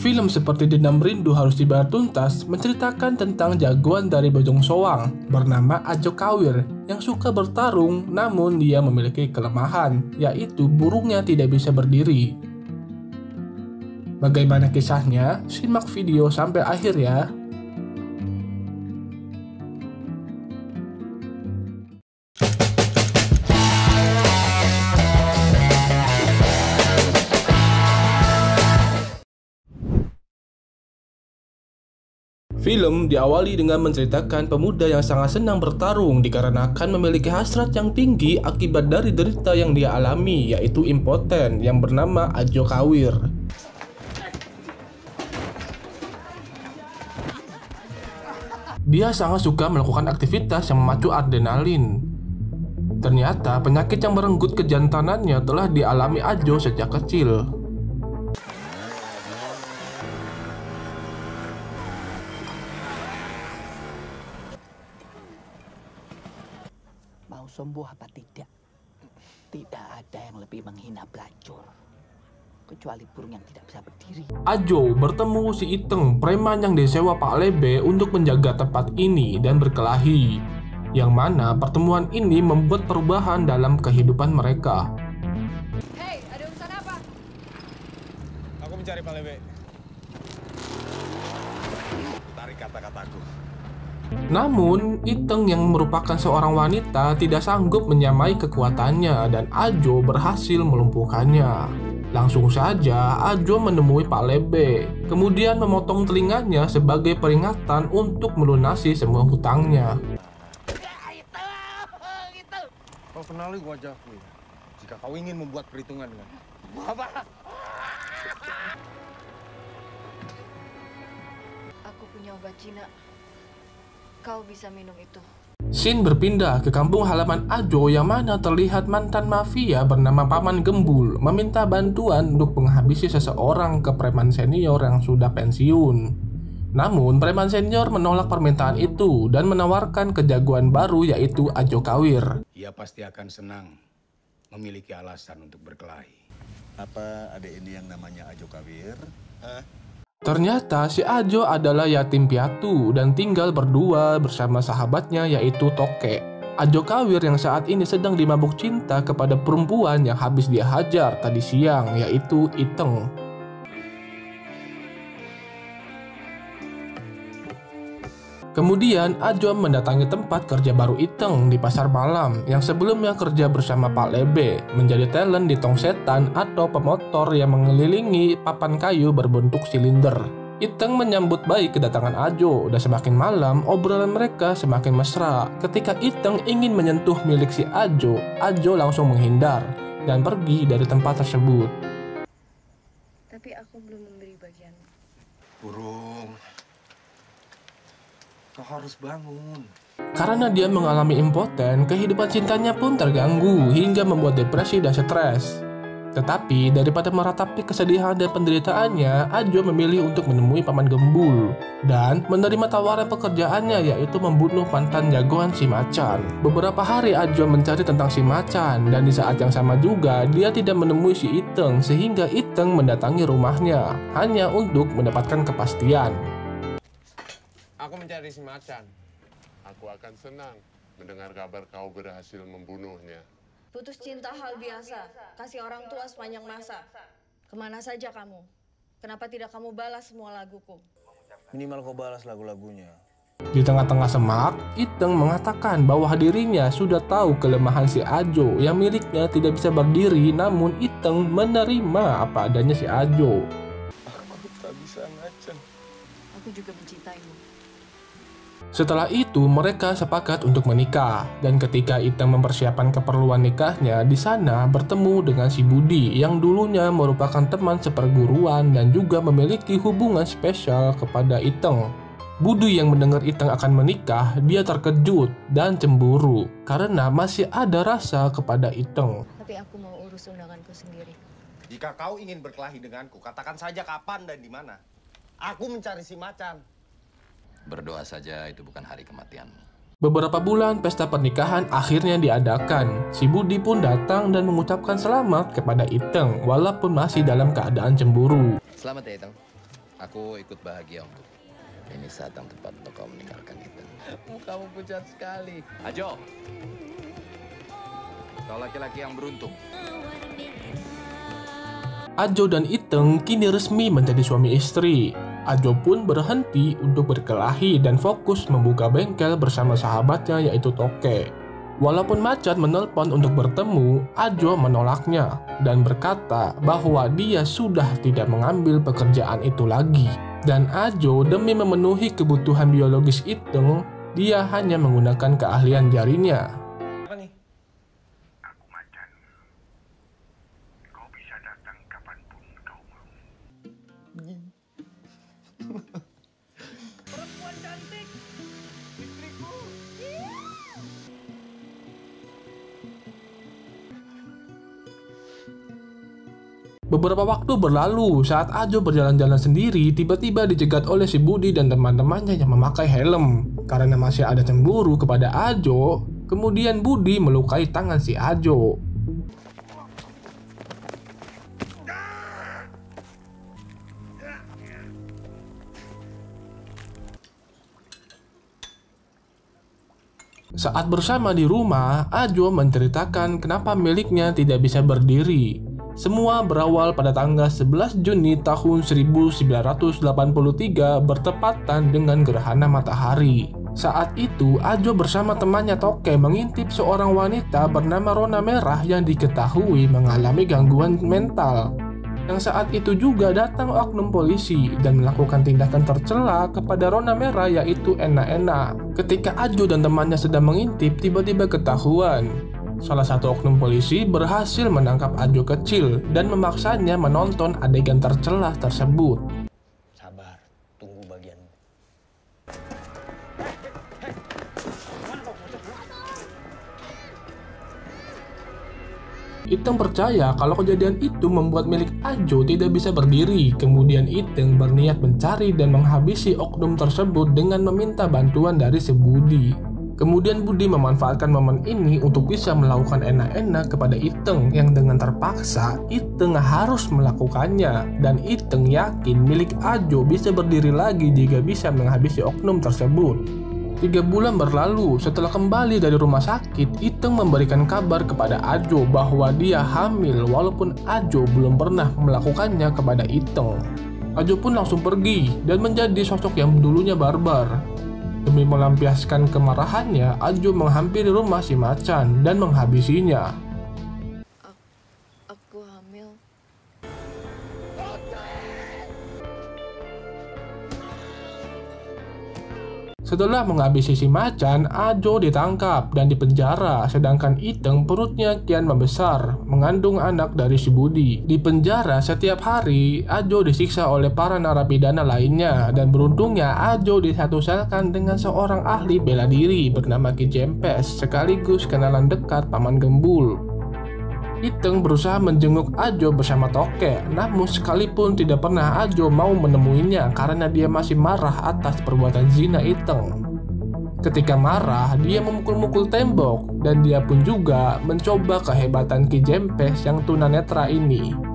Film seperti Dendam Rindu Harus Dibayar Tuntas menceritakan tentang jagoan dari Bojong Soang bernama Ajo Kawir yang suka bertarung, namun dia memiliki kelemahan, yaitu burungnya tidak bisa berdiri. Bagaimana kisahnya? Simak video sampai akhir ya. Film diawali dengan menceritakan pemuda yang sangat senang bertarung dikarenakan memiliki hasrat yang tinggi akibat dari derita yang dia alami, yaitu impoten yang bernama Ajo Kawir. Dia sangat suka melakukan aktivitas yang memacu adrenalin. Ternyata penyakit yang merenggut kejantanannya telah dialami Ajo sejak kecil. Mau sembuh apa tidak? Tidak ada yang lebih menghina pelacur kecuali burung yang tidak bisa berdiri. Ajo bertemu si Iteng, preman yang disewa Pak Lebe untuk menjaga tempat ini dan berkelahi. Yang mana pertemuan ini membuat perubahan dalam kehidupan mereka. Hei, ada urusan apa? Aku mencari Pak Lebe. Tarik kata-kataku. Namun, Iteng yang merupakan seorang wanita tidak sanggup menyamai kekuatannya dan Ajo berhasil melumpuhkannya. Langsung saja Ajo menemui Pak Lebe, kemudian memotong telinganya sebagai peringatan untuk melunasi semua hutangnya. Kau kenali wajahku ya? Jika kau ingin membuat perhitungan dengan Bapak. Aku punya obat Cina. Kau bisa minum itu. Scene berpindah ke kampung halaman Ajo yang mana terlihat mantan mafia bernama Paman Gembul meminta bantuan untuk menghabisi seseorang ke preman senior yang sudah pensiun. Namun preman senior menolak permintaan itu dan menawarkan kejagoan baru yaitu Ajo Kawir. Ia pasti akan senang memiliki alasan untuk berkelahi. Apa ada ini yang namanya Ajo Kawir? Ternyata si Ajo adalah yatim piatu dan tinggal berdua bersama sahabatnya yaitu Toke. Ajo Kawir yang saat ini sedang dimabuk cinta kepada perempuan yang habis dia hajar tadi siang yaitu Iteng. Kemudian Ajo mendatangi tempat kerja baru Iteng di pasar malam yang sebelumnya kerja bersama Pak Lebe menjadi talent di tong setan atau pemotor yang mengelilingi papan kayu berbentuk silinder. Iteng menyambut baik kedatangan Ajo dan semakin malam obrolan mereka semakin mesra. Ketika Iteng ingin menyentuh milik si Ajo, Ajo langsung menghindar dan pergi dari tempat tersebut. Tapi aku belum memberi bagian. Burung, kau harus bangun. Karena dia mengalami impoten, kehidupan cintanya pun terganggu hingga membuat depresi dan stres. Tetapi daripada meratapi kesedihan dan penderitaannya, Ajo memilih untuk menemui Paman Gembul dan menerima tawaran pekerjaannya yaitu membunuh mantan jagoan si Macan. Beberapa hari Ajo mencari tentang si Macan dan di saat yang sama juga dia tidak menemui si Iteng sehingga Iteng mendatangi rumahnya hanya untuk mendapatkan kepastian. Aku mencari si Macan. Aku akan senang mendengar kabar kau berhasil membunuhnya. Putus cinta hal biasa. Kasih orang tua sepanjang masa. Kemana saja kamu? Kenapa tidak kamu balas semua laguku? Minimal kau balas lagu-lagunya. Di tengah-tengah semak, Iteng mengatakan bahwa dirinya sudah tahu kelemahan si Ajo yang miliknya tidak bisa berdiri, namun Iteng menerima apa adanya si Ajo. Aku tak bisa Macan. Aku juga mencintaimu. Setelah itu mereka sepakat untuk menikah dan ketika Iteng mempersiapkan keperluan nikahnya di sana bertemu dengan si Budi yang dulunya merupakan teman seperguruan dan juga memiliki hubungan spesial kepada Iteng. Budi yang mendengar Iteng akan menikah, dia terkejut dan cemburu karena masih ada rasa kepada Iteng. Tapi aku mau urus undanganku sendiri. Jika kau ingin berkelahi denganku, katakan saja kapan dan di mana. Aku mencari si Macan. Berdoa saja itu bukan hari kematianmu. Beberapa bulan pesta pernikahan akhirnya diadakan. Si Budi pun datang dan mengucapkan selamat kepada Iteng walaupun masih dalam keadaan cemburu. Selamat ya Iteng. Aku ikut bahagia untuk Ini saat yang tepat untuk kau meninggalkan itu. Mukamu pucat sekali. Ajo, kau laki-laki yang beruntung. Ajo dan Iteng kini resmi menjadi suami istri. Ajo pun berhenti untuk berkelahi dan fokus membuka bengkel bersama sahabatnya yaitu Toke. Walaupun Macan menelpon untuk bertemu, Ajo menolaknya dan berkata bahwa dia sudah tidak mengambil pekerjaan itu lagi. Dan Ajo demi memenuhi kebutuhan biologis Iteng, dia hanya menggunakan keahlian jarinya. Apa nih? Aku Macan. Kau bisa datang kapanpun kau mau. Perempuan cantik, istriku. Beberapa waktu berlalu saat Ajo berjalan-jalan sendiri, tiba-tiba dicegat oleh si Budi dan teman-temannya yang memakai helm. Karena masih ada cemburu kepada Ajo, kemudian Budi melukai tangan si Ajo. Saat bersama di rumah, Ajo menceritakan kenapa miliknya tidak bisa berdiri. Semua berawal pada tanggal 11 Juni tahun 1983 bertepatan dengan gerhana matahari. Saat itu, Ajo bersama temannya Toke mengintip seorang wanita bernama Rona Merah yang diketahui mengalami gangguan mental. Yang saat itu juga datang oknum polisi dan melakukan tindakan tercela kepada Rona Merah yaitu Ena. Ketika Ajo dan temannya sedang mengintip, tiba-tiba ketahuan. Salah satu oknum polisi berhasil menangkap Ajo kecil dan memaksanya menonton adegan tercela tersebut. Sabar, tunggu bagianmu. Iteng percaya kalau kejadian itu membuat milik Ajo tidak bisa berdiri. Kemudian Iteng berniat mencari dan menghabisi oknum tersebut dengan meminta bantuan dari si Budi. Kemudian Budi memanfaatkan momen ini untuk bisa melakukan enak-enak kepada Iteng yang dengan terpaksa Iteng harus melakukannya. Dan Iteng yakin milik Ajo bisa berdiri lagi jika bisa menghabisi oknum tersebut. 3 bulan berlalu, setelah kembali dari rumah sakit, Iteng memberikan kabar kepada Ajo bahwa dia hamil walaupun Ajo belum pernah melakukannya kepada Iteng. Ajo pun langsung pergi dan menjadi sosok yang dulunya barbar. Demi melampiaskan kemarahannya, Ajo menghampiri rumah si Macan dan menghabisinya. Aku hamil. Setelah menghabisi si Macan, Ajo ditangkap dan dipenjara, sedangkan Iteng perutnya kian membesar, mengandung anak dari si Budi. Di penjara setiap hari, Ajo disiksa oleh para narapidana lainnya, dan beruntungnya Ajo disatu-satukan dengan seorang ahli bela diri bernama Ki Jempes, sekaligus kenalan dekat Paman Gembul. Iteng berusaha menjenguk Ajo bersama Toke, namun sekalipun tidak pernah Ajo mau menemuinya karena dia masih marah atas perbuatan zina Iteng. Ketika marah, dia memukul-mukul tembok dan dia pun juga mencoba kehebatan Ki Jempes yang tunanetra ini.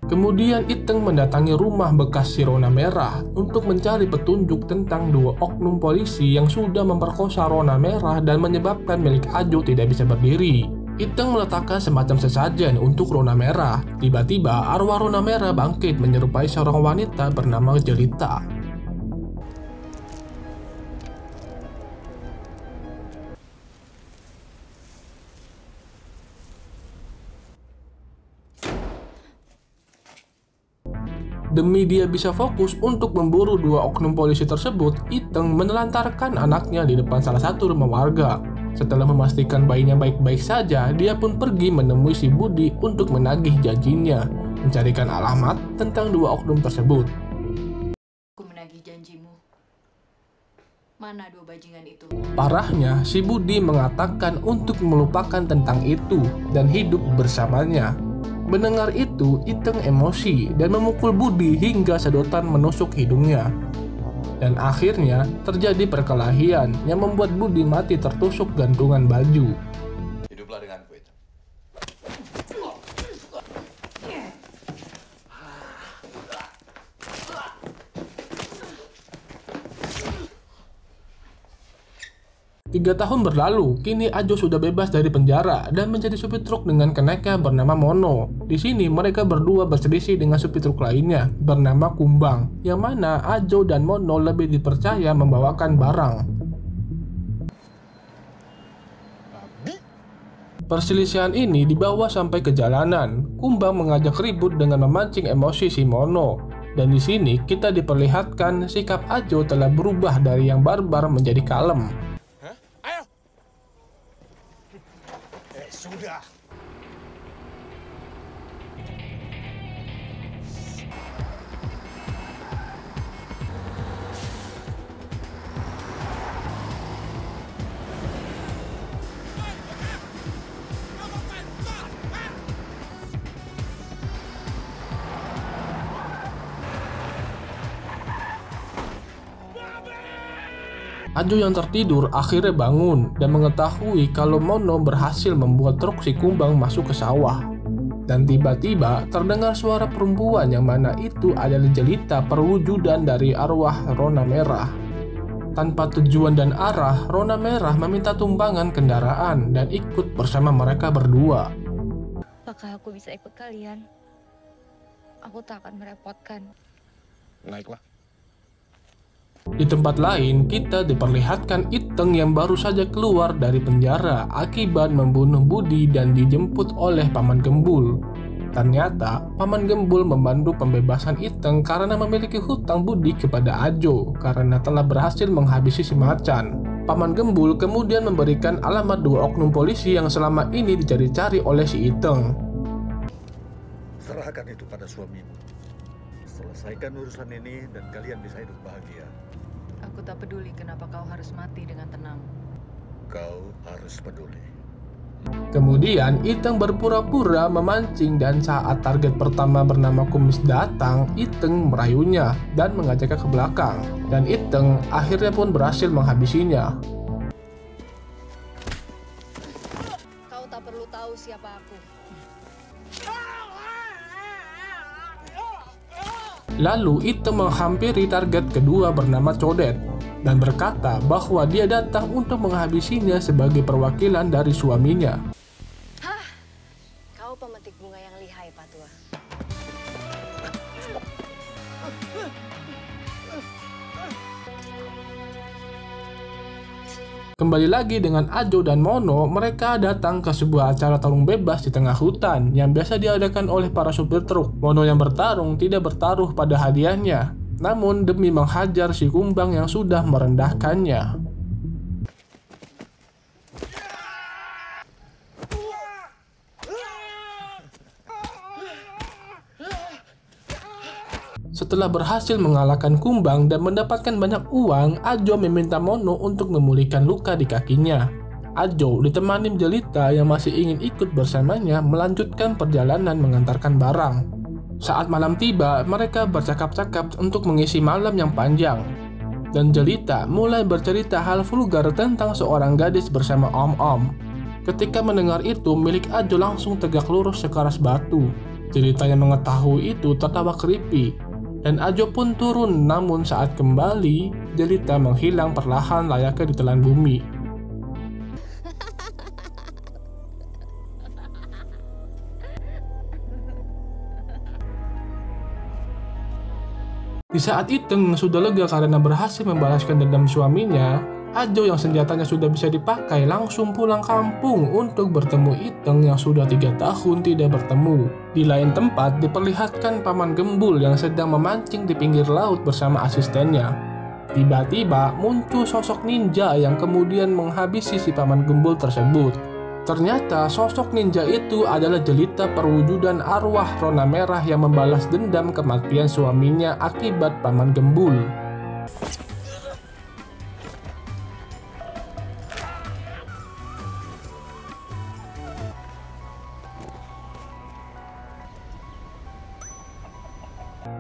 Kemudian Iteng mendatangi rumah bekas si Rona Merah untuk mencari petunjuk tentang 2 oknum polisi yang sudah memperkosa Rona Merah dan menyebabkan milik Ajo tidak bisa berdiri. Iteng meletakkan semacam sesajen untuk Rona Merah. Tiba-tiba arwah Rona Merah bangkit menyerupai seorang wanita bernama Jelita. Demi dia bisa fokus untuk memburu 2 oknum polisi tersebut, Iteng menelantarkan anaknya di depan salah satu rumah warga. Setelah memastikan bayinya baik-baik saja, dia pun pergi menemui si Budi untuk menagih janjinya, mencarikan alamat tentang 2 oknum tersebut. Aku menagih janjimu. Mana 2 bajingan itu? Parahnya, si Budi mengatakan untuk melupakan tentang itu dan hidup bersamanya. Mendengar itu, Iteng emosi dan memukul Budi hingga sedotan menusuk hidungnya. Dan akhirnya terjadi perkelahian yang membuat Budi mati tertusuk gantungan baju. Hiduplah denganku itu. 3 tahun berlalu, kini Ajo sudah bebas dari penjara dan menjadi supir truk dengan keneknya bernama Mono. Di sini mereka berdua berselisih dengan supir truk lainnya bernama Kumbang, yang mana Ajo dan Mono lebih dipercaya membawakan barang. Perselisihan ini dibawa sampai ke jalanan. Kumbang mengajak ribut dengan memancing emosi si Mono. Dan di sini kita diperlihatkan sikap Ajo telah berubah dari yang barbar menjadi kalem. Sudah. Ajo yang tertidur akhirnya bangun dan mengetahui kalau Mono berhasil membuat truk si Kumbang masuk ke sawah. Dan tiba-tiba terdengar suara perempuan yang mana itu adalah jelita perwujudan dari arwah Rona Merah. Tanpa tujuan dan arah, Rona Merah meminta tumbangan kendaraan dan ikut bersama mereka berdua. Apakah aku bisa ikut kalian? Aku tak akan merepotkan. Naiklah. Di tempat lain, kita diperlihatkan Iteng yang baru saja keluar dari penjara akibat membunuh Budi dan dijemput oleh Paman Gembul. Ternyata, Paman Gembul membantu pembebasan Iteng karena memiliki hutang budi kepada Ajo karena telah berhasil menghabisi si macan. Paman Gembul kemudian memberikan alamat 2 oknum polisi yang selama ini dicari-cari oleh si Iteng. Serahkan itu pada suamimu. Selesaikan urusan ini dan kalian bisa hidup bahagia. Aku tak peduli kenapa kau harus mati dengan tenang. Kau harus peduli. Kemudian Iteng berpura-pura memancing dan saat target pertama bernama Kumis datang, Iteng merayunya dan mengajaknya ke belakang. Dan Iteng akhirnya pun berhasil menghabisinya. Kau tak perlu tahu siapa aku. Lalu Iteng menghampiri target kedua bernama Codet dan berkata bahwa dia datang untuk menghabisinya sebagai perwakilan dari suaminya. Hah, kau pemetik bunga yang lihai, Patua. Kembali lagi dengan Ajo dan Mono, mereka datang ke sebuah acara tarung bebas di tengah hutan yang biasa diadakan oleh para supir truk. Mono yang bertarung tidak bertaruh pada hadiahnya, namun demi menghajar si Kumbang yang sudah merendahkannya. Setelah berhasil mengalahkan Kumbang dan mendapatkan banyak uang, Ajo meminta Mono untuk memulihkan luka di kakinya. Ajo ditemani jelita yang masih ingin ikut bersamanya melanjutkan perjalanan mengantarkan barang. Saat malam tiba, mereka bercakap-cakap untuk mengisi malam yang panjang. Dan jelita mulai bercerita hal vulgar tentang seorang gadis bersama Om-Om. Ketika mendengar itu, milik Ajo langsung tegak lurus sekeras batu. Jelita yang mengetahui itu tertawa creepy. Dan Ajo pun turun, namun saat kembali, jelita menghilang perlahan layaknya ditelan bumi. Di saat Iteng sudah lega karena berhasil membalaskan dendam suaminya, Ajo yang senjatanya sudah bisa dipakai langsung pulang kampung untuk bertemu Iteng yang sudah 3 tahun tidak bertemu. Di lain tempat diperlihatkan Paman Gembul yang sedang memancing di pinggir laut bersama asistennya. Tiba-tiba muncul sosok ninja yang kemudian menghabisi si Paman Gembul tersebut. Ternyata sosok ninja itu adalah jelita perwujudan arwah Rona Merah yang membalas dendam kematian suaminya akibat Paman Gembul.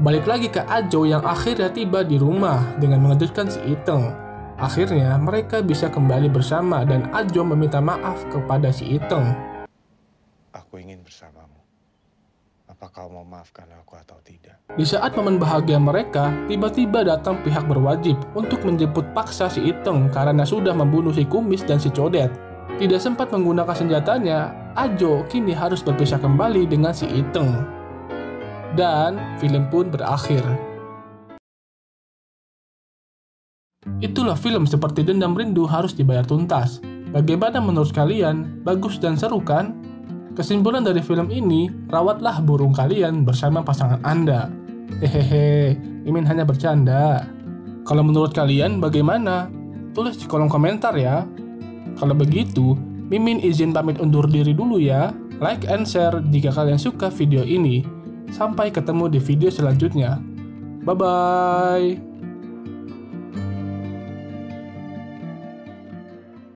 Balik lagi ke Ajo yang akhirnya tiba di rumah dengan mengejutkan si Iteng. Akhirnya mereka bisa kembali bersama dan Ajo meminta maaf kepada si Iteng. Aku ingin bersamamu. Apa kau mau maafkan aku atau tidak? Di saat momen bahagia mereka, tiba-tiba datang pihak berwajib untuk menjemput paksa si Iteng karena sudah membunuh si Kumis dan si Codet. Tidak sempat menggunakan senjatanya, Ajo kini harus berpisah kembali dengan si Iteng. Dan film pun berakhir. Itulah film seperti Dendam Rindu Harus Dibayar Tuntas. Bagaimana menurut kalian? Bagus dan seru kan? Kesimpulan dari film ini, rawatlah burung kalian bersama pasangan Anda. Hehehe, Mimin hanya bercanda. Kalau menurut kalian bagaimana? Tulis di kolom komentar ya. Kalau begitu, Mimin izin pamit undur diri dulu ya. Like and share jika kalian suka video ini. Sampai ketemu di video selanjutnya. Bye-bye.